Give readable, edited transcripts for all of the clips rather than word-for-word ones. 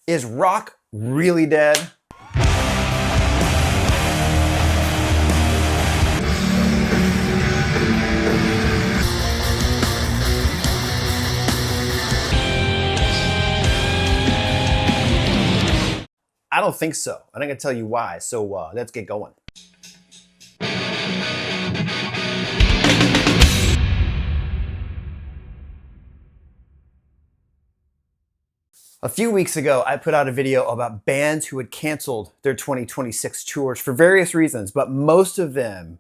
Is rock really dead? I don't think so. And I'm going to tell you why. So let's get going. A few weeks ago, I put out a video about bands who had canceled their 2026 tours for various reasons, but most of them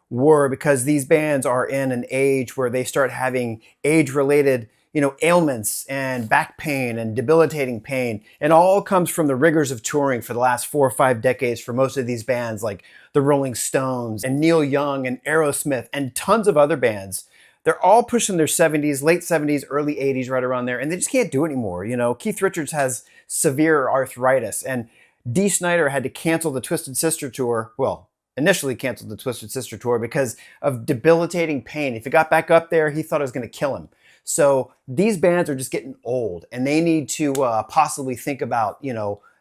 were because these bands are in an age where they start having age-related, ailments and back pain and debilitating pain. And all comes from the rigors of touring for the last 4 or 5 decades for most of these bands like the Rolling Stones and Neil Young and Aerosmith and tons of other bands. They're all pushing their 70s, late 70s, early 80s, right around there, and they just can't do it anymore. Keith Richards has severe arthritis, and Dee Snider had to cancel the Twisted Sister tour. Well, initially canceled the Twisted Sister tour because of debilitating pain. If he got back up there, he thought it was going to kill him. So these bands are just getting old, and they need to possibly think about,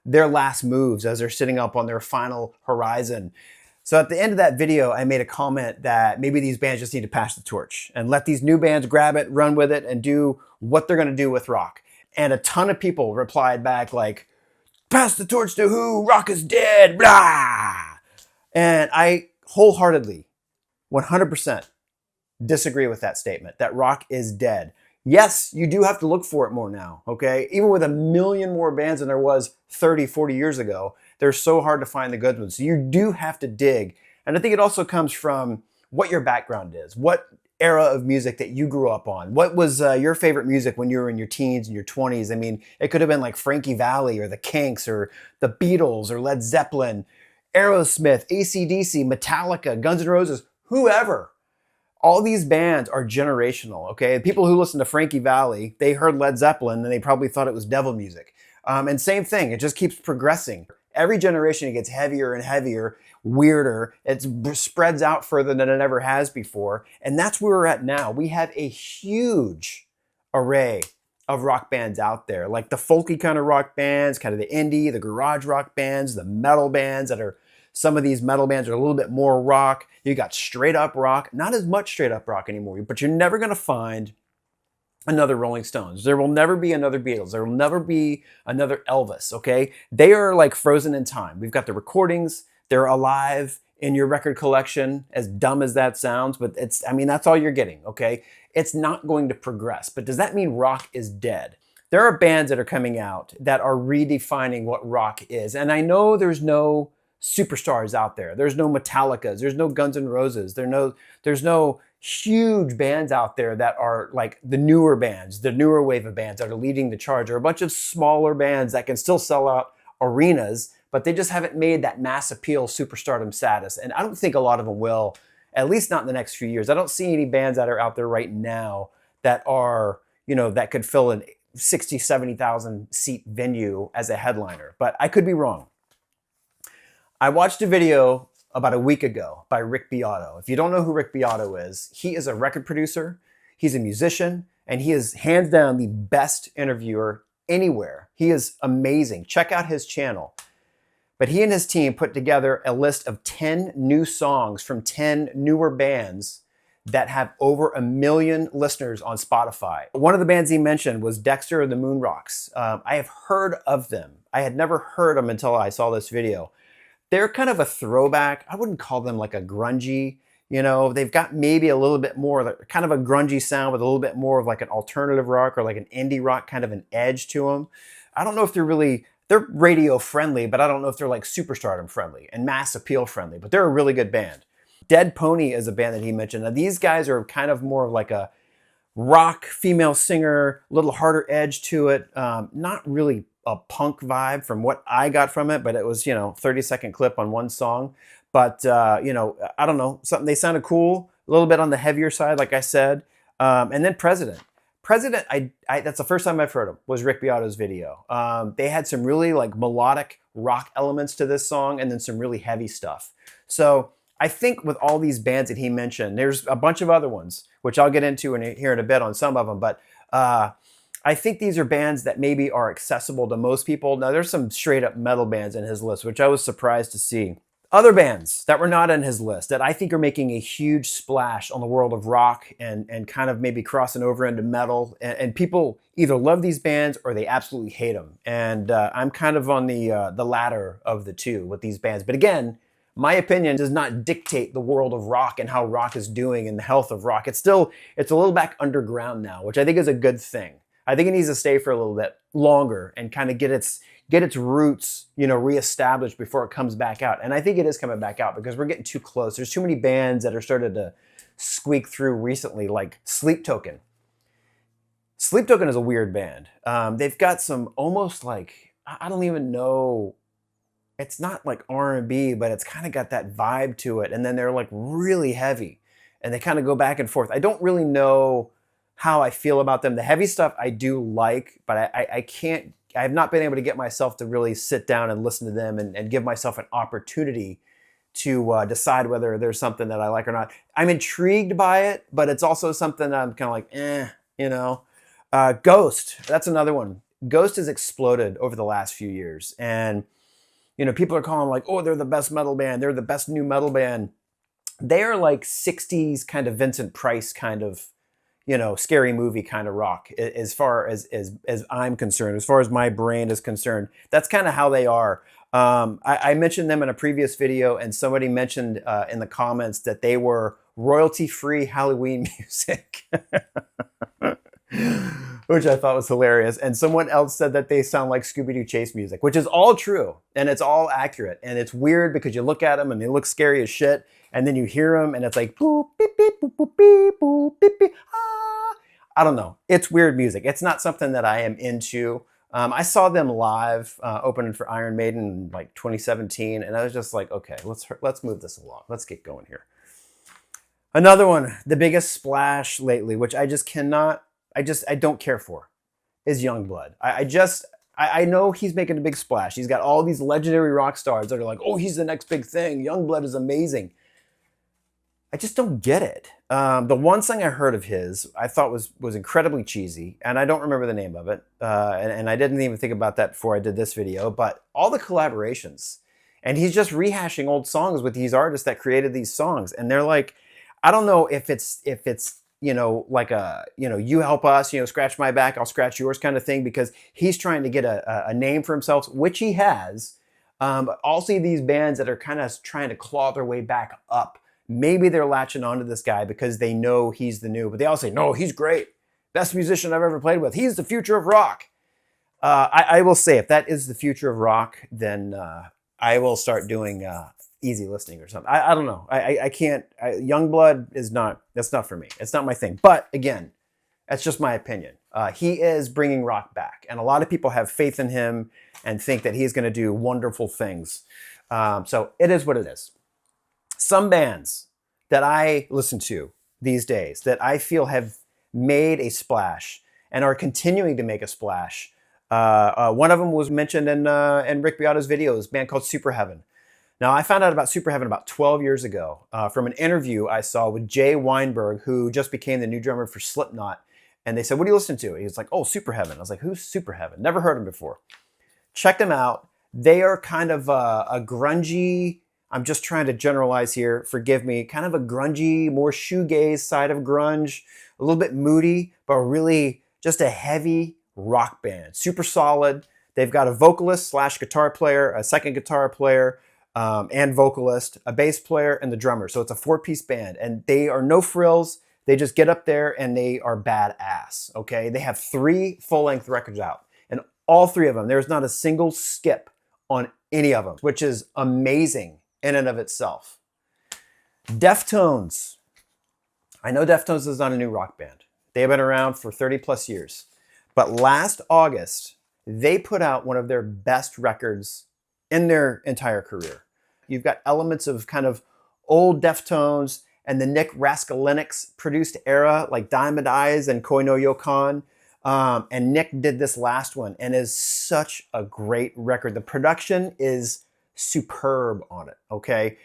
their last moves as they're sitting up on their final horizon. So at the end of that video, I made a comment that maybe these bands just need to pass the torch and let these new bands grab it, run with it, and do what they're going to do with rock. And a ton of people replied back like, pass the torch to who? Rock is dead, blah! And I wholeheartedly, 100% disagree with that statement, that rock is dead. Yes, you do have to look for it more now, okay? Even with a million more bands than there was 30, 40 years ago, they're so hard to find the good ones. So you do have to dig. And I think it also comes from what your background is, what era of music that you grew up on. What was your favorite music when you were in your teens and your 20s? I mean, it could have been like Frankie Valli or the Kinks or the Beatles or Led Zeppelin, Aerosmith, AC/DC, Metallica, Guns N' Roses, whoever. All these bands are generational, okay? People who listen to Frankie Valli, they heard Led Zeppelin and they probably thought it was devil music. And same thing, it just keeps progressing. Every generation it gets heavier and heavier, weirder. It spreads out further than it ever has before. And that's where we're at now. We have a huge array of rock bands out there, like the folky kind of rock bands, kind of the indie, the garage rock bands, the metal bands that are, some of these metal bands are a little bit more rock. You got straight up rock, not as much straight up rock anymore, but you're never going to find another Rolling Stones. There will never be another Beatles. There will never be another Elvis, okay? They are like frozen in time. We've got the recordings. They're alive in your record collection, as dumb as that sounds, but that's all you're getting, okay? It's not going to progress. But does that mean rock is dead? There are bands that are coming out that are redefining what rock is. And I know there's no superstars out there. There's no Metallicas. There's no Guns N' Roses. There's no huge bands out there that are like the newer bands, the newer wave of bands that are leading the charge. There are a bunch of smaller bands that can still sell out arenas, but they just haven't made that mass appeal superstardom status. And I don't think a lot of them will, at least not in the next few years. I don't see any bands that are out there right now that are, that could fill an 60, 70,000 seat venue as a headliner, but I could be wrong. I watched a video about a week ago by Rick Beato. If you don't know who Rick Beato is, he is a record producer, he's a musician, and he is hands down the best interviewer anywhere. He is amazing. Check out his channel. But he and his team put together a list of 10 new songs from 10 newer bands that have over 1 million listeners on Spotify. One of the bands he mentioned was Dexter And The Moonrocks. I have heard of them. I had never heard them until I saw this video. They're kind of a throwback. I wouldn't call them like a grungy, they've got maybe a little bit more, kind of a grungy sound with a little bit more of like an alternative rock or like an indie rock kind of an edge to them. I don't know if they're radio friendly, but I don't know if they're like superstardom friendly and mass appeal friendly, but they're a really good band. Dead Pony is a band that he mentioned. Now these guys are kind of more of like a rock female singer, a little harder edge to it. Not really a punk vibe from what I got from it, but it was, 30-second clip on one song. But, I don't know, they sounded cool, a little bit on the heavier side, like I said. And then President, that's the first time I've heard him, was Rick Beato's video. They had some really like melodic rock elements to this song and then some really heavy stuff. So I think with all these bands that he mentioned, there's a bunch of other ones, which I'll get into here in a bit on some of them, but I think these are bands that maybe are accessible to most people. Now, there's some straight up metal bands in his list, which I was surprised to see. Other bands that were not on his list that I think are making a huge splash on the world of rock and kind of maybe crossing over into metal. And people either love these bands or they absolutely hate them. And I'm kind of on the latter of the two with these bands. But again, my opinion does not dictate the world of rock and how rock is doing and the health of rock. It's a little back underground now, which I think is a good thing. I think it needs to stay for a little bit longer and kind of get its roots, reestablished before it comes back out. And I think it is coming back out because we're getting too close. There's too many bands that are started to squeak through recently, like Sleep Token. Sleep Token is a weird band. They've got some almost like, I don't even know, it's not like R&B, but it's kind of got that vibe to it. And then they're like really heavy and they kind of go back and forth. I don't really know how I feel about them. The heavy stuff I do like, but I have not been able to get myself to really sit down and listen to them and give myself an opportunity to decide whether there's something that I like or not. I'm intrigued by it, but it's also something that I'm kind of like, Ghost, that's another one. Ghost has exploded over the last few years. And, people are calling them like, oh, they're the best metal band. They're the best new metal band. They are like 60s kind of Vincent Price kind of, scary movie kind of rock as far as I'm concerned, as far as my brain is concerned. That's kind of how they are. I mentioned them in a previous video and somebody mentioned in the comments that they were royalty-free Halloween music, which I thought was hilarious. And someone else said that they sound like Scooby-Doo chase music, which is all true and it's all accurate. And it's weird because you look at them and they look scary as shit. And then you hear them and it's like, boop, beep, beep, boop, boop, beep, boop, beep, beep, ah. I don't know. It's weird music. It's not something that I am into. I saw them live opening for Iron Maiden in like 2017. And I was just like, okay, let's move this along. Let's get going here. Another one, the biggest splash lately, which I don't care for, is Youngblood. I know he's making a big splash. He's got all these legendary rock stars that are like, oh, he's the next big thing. Youngblood is amazing. I just don't get it. The one song I heard of his, I thought was incredibly cheesy, and I don't remember the name of it. And I didn't even think about that before I did this video, but all the collaborations, and he's just rehashing old songs with these artists that created these songs. And they're like, I don't know if it's like you help us, scratch my back, I'll scratch yours kind of thing, because he's trying to get a name for himself, which he has. But also these bands that are kind of trying to claw their way back up. Maybe they're latching onto this guy because they know he's the new, but they all say, no, he's great. Best musician I've ever played with. He's the future of rock. I will say, if that is the future of rock, then I will start doing easy listening or something. I don't know. I can't. Youngblood that's not for me. It's not my thing. But again, that's just my opinion. He is bringing rock back. And a lot of people have faith in him and think that he's going to do wonderful things. So it is what it is. Some bands that I listen to these days that I feel have made a splash and are continuing to make a splash. One of them was mentioned in Rick Beato's video, this band called Superheaven. Now, I found out about Superheaven about 12 years ago from an interview I saw with Jay Weinberg, who just became the new drummer for Slipknot. And they said, what do you listen to? He was like, oh, Superheaven. I was like, who's Superheaven? Never heard him before. Check them out. They are kind of a grungy, I'm just trying to generalize here, forgive me, kind of a grungy, more shoegaze side of grunge, a little bit moody, but really just a heavy rock band. Super solid. They've got a vocalist / guitar player, a second guitar player, and vocalist, a bass player, and the drummer. So it's a 4-piece band, and they are no frills. They just get up there and they are badass, okay? They have 3 full-length records out, and all 3 of them, there's not a single skip on any of them, which is amazing in and of itself. Deftones. I know Deftones is not a new rock band. They have been around for 30 plus years. But last August, they put out one of their best records in their entire career. You've got elements of kind of old Deftones and the Nick Raskulinecz produced era, like Diamond Eyes and Koi no Yokan. And Nick did this last one and is such a great record. The production is superb on it, okay?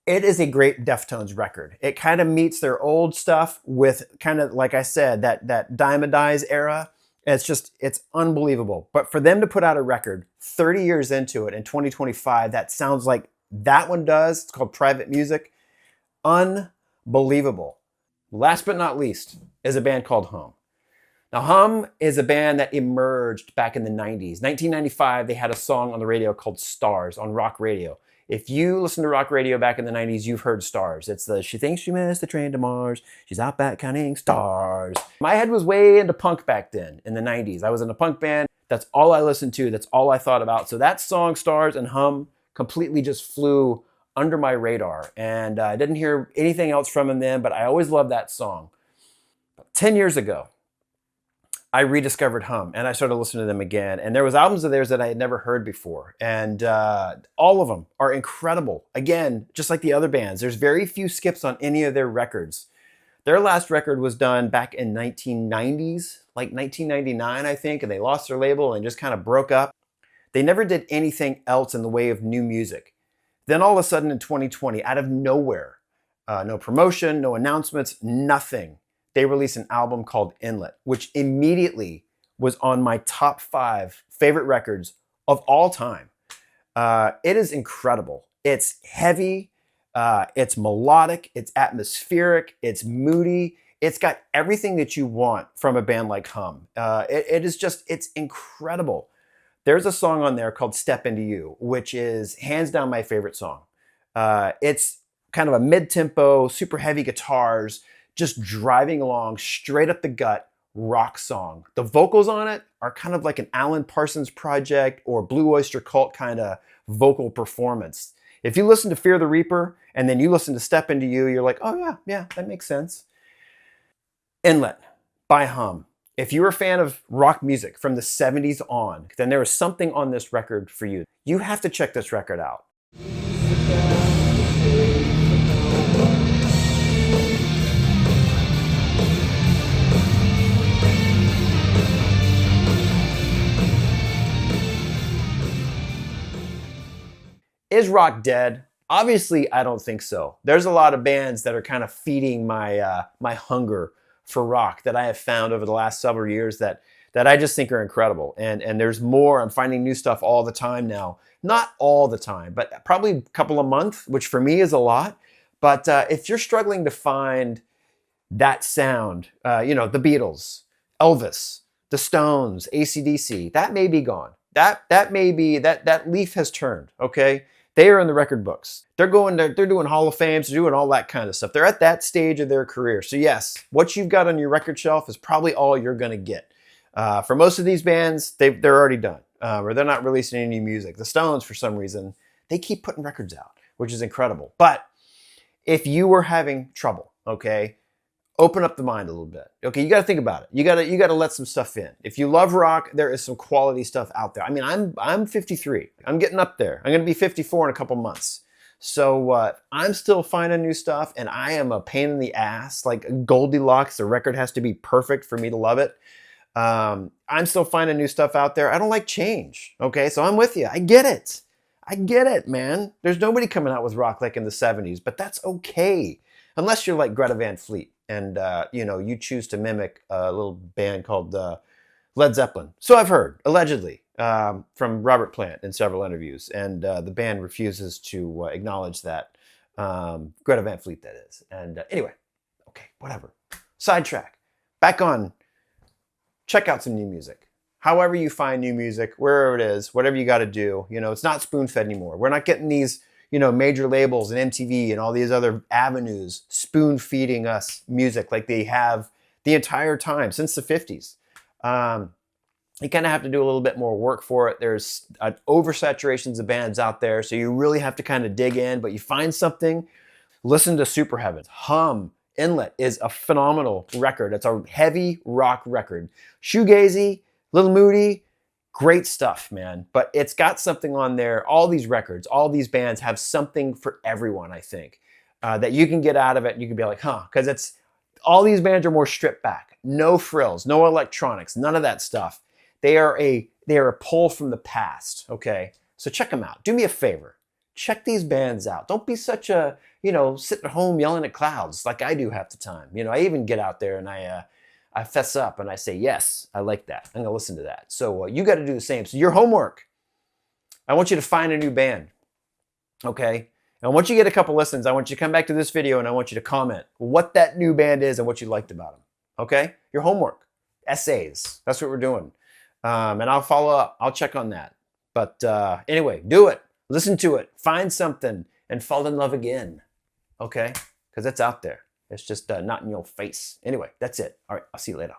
It is a great Deftones record. It kind of meets their old stuff with kind of, like I said, that Diamond Eyes era. It's unbelievable. But for them to put out a record 30 years into it in 2025, that sounds like that one does. It's called Private Music. Unbelievable. Last but not least is a band called Hum. Now, Hum is a band that emerged back in the 90s. 1995, they had a song on the radio called Stars on rock radio. If you listen to rock radio back in the 90s, you've heard Stars. It's the she thinks she missed the train to Mars. She's out back counting stars. My head was way into punk back then in the 90s. I was in a punk band. That's all I listened to. That's all I thought about. So that song, Stars and Hum, completely just flew under my radar. And I didn't hear anything else from them then, but I always loved that song. 10 years ago, I rediscovered Hum and I started listening to them again. And there was albums of theirs that I had never heard before. And all of them are incredible. Again, just like the other bands, there's very few skips on any of their records. Their last record was done back in 1990s, like 1999, I think, and they lost their label and just kind of broke up. They never did anything else in the way of new music. Then all of a sudden in 2020, out of nowhere, no promotion, no announcements, nothing, they released an album called Inlet, which immediately was on my top 5 favorite records of all time. It is incredible. It's heavy, it's melodic, it's atmospheric, it's moody. It's got everything that you want from a band like Hum. It's incredible. There's a song on there called Step Into You, which is hands down my favorite song. It's kind of a mid-tempo, super heavy guitars, just driving along straight up the gut rock song. The vocals on it are kind of like an Alan Parsons Project or Blue Oyster Cult kind of vocal performance. If you listen to Fear the Reaper and then you listen to Step Into You, you're like, oh yeah, that makes sense. Inlet by Hum. If you're a fan of rock music from the 70s on, then there is something on this record for you. You have to check this record out. Is rock dead? Obviously, I don't think so. There's a lot of bands that are kind of feeding my my hunger for rock that I have found over the last several years that I just think are incredible. And there's more. I'm finding new stuff all the time now. Not all the time, but probably a couple a month, which for me is a lot. But if you're struggling to find that sound, the Beatles, Elvis, the Stones, AC/DC, that may be gone. That may be, that leaf has turned, okay? They are in the record books. They're doing Hall of Fames, they're doing all that kind of stuff. They're at that stage of their career. So yes, what you've got on your record shelf is probably all you're gonna get. For most of these bands, they're already done, or they're not releasing any new music. The Stones, for some reason, they keep putting records out, which is incredible. But if you were having trouble, okay, open up the mind a little bit. Okay, you got to think about it. You got to let some stuff in. If you love rock, there is some quality stuff out there. I mean, I'm 53. I'm getting up there. I'm going to be 54 in a couple months. So I'm still finding new stuff, and I am a pain in the ass. Like Goldilocks, the record has to be perfect for me to love it. I'm still finding new stuff out there. I don't like change. Okay, so I'm with you. I get it, man. There's nobody coming out with rock like in the 70s, but that's okay. Unless you're like Greta Van Fleet and you choose to mimic a little band called Led Zeppelin. So I've heard, allegedly, from Robert Plant in several interviews, and the band refuses to acknowledge that. Greta Van Fleet, that is. And anyway, okay, whatever. Sidetrack. Back on. Check out some new music. However you find new music, wherever it is, whatever you got to do. It's not spoon-fed anymore. We're not getting these major labels and MTV and all these other avenues spoon-feeding us music like they have the entire time since the 50s. You kind of have to do a little bit more work for it. There's oversaturations of bands out there, so you really have to kind of dig in, but you find something, listen to Superheaven. Hum, Inlet is a phenomenal record. It's a heavy rock record. Shoegazy, little moody, great stuff, man. But it's got something on there. All these records, all these bands have something for everyone, I think, that you can get out of it. And you can be like, because all these bands are more stripped back. No frills, no electronics, none of that stuff. They are a pull from the past, okay? So check them out. Do me a favor. Check these bands out. Don't be such a, sitting at home yelling at clouds like I do half the time. I even get out there and I I fess up and I say, yes, I like that. I'm going to listen to that. So you got to do the same. So your homework, I want you to find a new band. Okay? And once you get a couple listens, I want you to come back to this video and I want you to comment what that new band is and what you liked about them. Okay? Your homework, essays. That's what we're doing. And I'll follow up. I'll check on that. But anyway, do it. Listen to it. Find something and fall in love again. Okay? Because it's out there. It's just not in your face. Anyway, that's it. All right. I'll see you later.